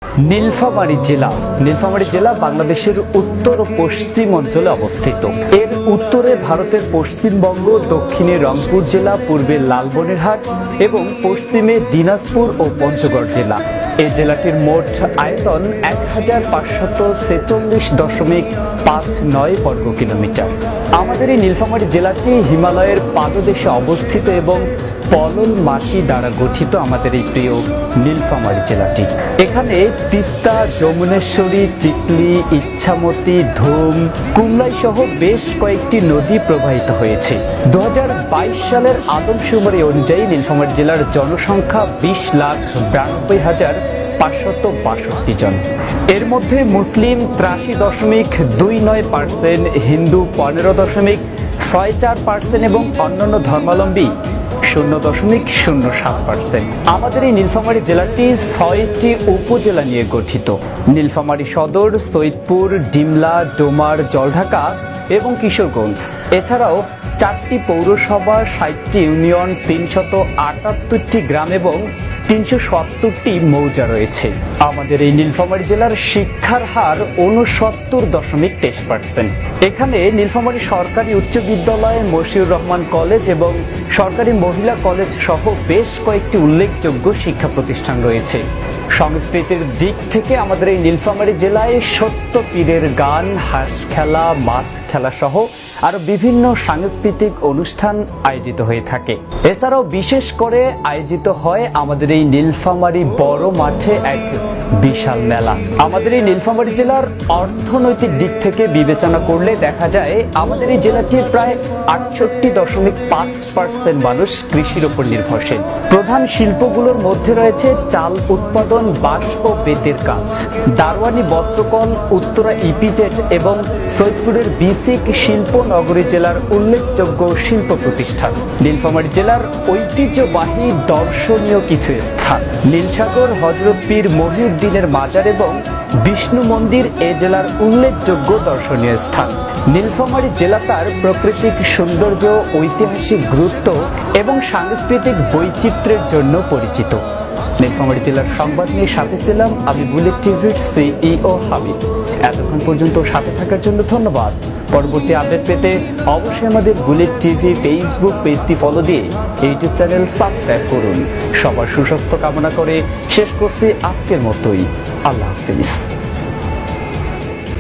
নীলফামারী জেলা বাংলাদেশের উত্তর ও পশ্চিম অঞ্চলে অবস্থিত। এর উত্তরে ভারতের পশ্চিমবঙ্গ, দক্ষিণে রংপুর জেলা, পূর্বে লালমনিরহাট এবং পশ্চিমে দিনাজপুর ও পঞ্চগড় জেলা। এই জেলাটির মোট আয়তন ১,৫৪৬.৫৯ বর্গ কিলোমিটার। আমাদের এই নীলফামারী জেলাটি হিমালয়ের পাদদেশে অবস্থিত এবং পলল মাটি দ্বারা গঠিত আমাদের এই প্রিয় নীলফামারী জেলাটি। এখানে তিস্তা, যমুনেশ্বরী, চিকলি, ইচ্ছামতি, ধুম, কুমলাই সহ বেশ কয়েকটি নদী প্রবাহিত হয়েছে। ২০২২ সালের আদমশুমারি অনুযায়ী নীলফামারী জেলার জনসংখ্যা ২০,৯৫,৫৬২ জন। এর মধ্যে মুসলিম ৮৩.29%, হিন্দু 15.64% এবং অন্যান্য ধর্মাবলম্বী 0.07%। আমাদের এই নীলফামারী জেলাটি ৬টি উপজেলা নিয়ে গঠিত। নীলফামারী সদর, সৈয়দপুর, ডিমলা, ডোমার, জলঢাকা এবং কিশোরগঞ্জ। এছাড়াও 4টি পৌরসভা, 60টি ইউনিয়ন, 378টি গ্রাম এবং 370টি মৌজা রয়েছে। আমাদের এই নীলফামারী জেলার শিক্ষার হার 69.23%। এখানে নীলফামারী সরকারি উচ্চ বিদ্যালয়, মশিউর রহমান কলেজ এবং সরকারি মহিলা কলেজ সহ বেশ কয়েকটি উল্লেখযোগ্য শিক্ষা প্রতিষ্ঠান রয়েছে। সংস্কৃতির দিক থেকে আমাদের এই নীলফামারী জেলায় সত্য পীরের গান, হাঁস খেলা, মাছ খেলা সহ আরো বিভিন্ন সাংস্কৃতিক অনুষ্ঠান আয়োজিত হয়ে থাকে। এছাড়াও বিশেষ করে আয়োজিত হয় আমাদের এই নীলফামারী বড় মাঠে এক বিশাল মেলা। আমাদের এই নীলফামারী জেলার অর্থনৈতিক দিক থেকে বিবেচনা করলে দেখা যায় আমাদের এই জেলাটির প্রায় 68.5% মানুষ কৃষির উপর নির্ভরশীল। প্রধান শিল্পগুলোর মধ্যে রয়েছে চাল উৎপাদন, বাঁশ ও বেতের কাজ, দারওয়ানি বস্ত্রকল, উত্তরা ইপিজেড এবং সৈয়দপুরের বিসিক শিল্প নগরী জেলার উল্লেখযোগ্য শিল্প প্রতিষ্ঠান। নীলফামারী জেলার ঐতিহ্যবাহী দর্শনীয় কিছু স্থান: নীলসাগর, হযরত পীর মহিউদ্দিনের মাজার এবং বিষ্ণু মন্দির এ জেলার উল্লেখযোগ্য দর্শনীয় স্থান। নীলফামারী জেলা তার প্রাকৃতিক সৌন্দর্য, ঐতিহাসিক গুরুত্ব এবং সাংস্কৃতিক বৈচিত্র্যের জন্য পরিচিত। নীলফামারী জেলার সংবাদ নিয়ে সাথে ছিলাম আমি বুলেট টিভির সিইও হাবিব। এতক্ষণ পর্যন্ত সাথে থাকার জন্য ধন্যবাদ। পরবর্তী আপডেট পেতে অবশ্যই আমাদের বুলেট টিভি ফেসবুক পেজটি ফলো দিয়ে ইউটিউব চ্যানেল সাবস্ক্রাইব করুন। সবার সুস্বাস্থ্য কামনা করে শেষ করছি আজকের মতোই। আল্লাহ হাফেজ।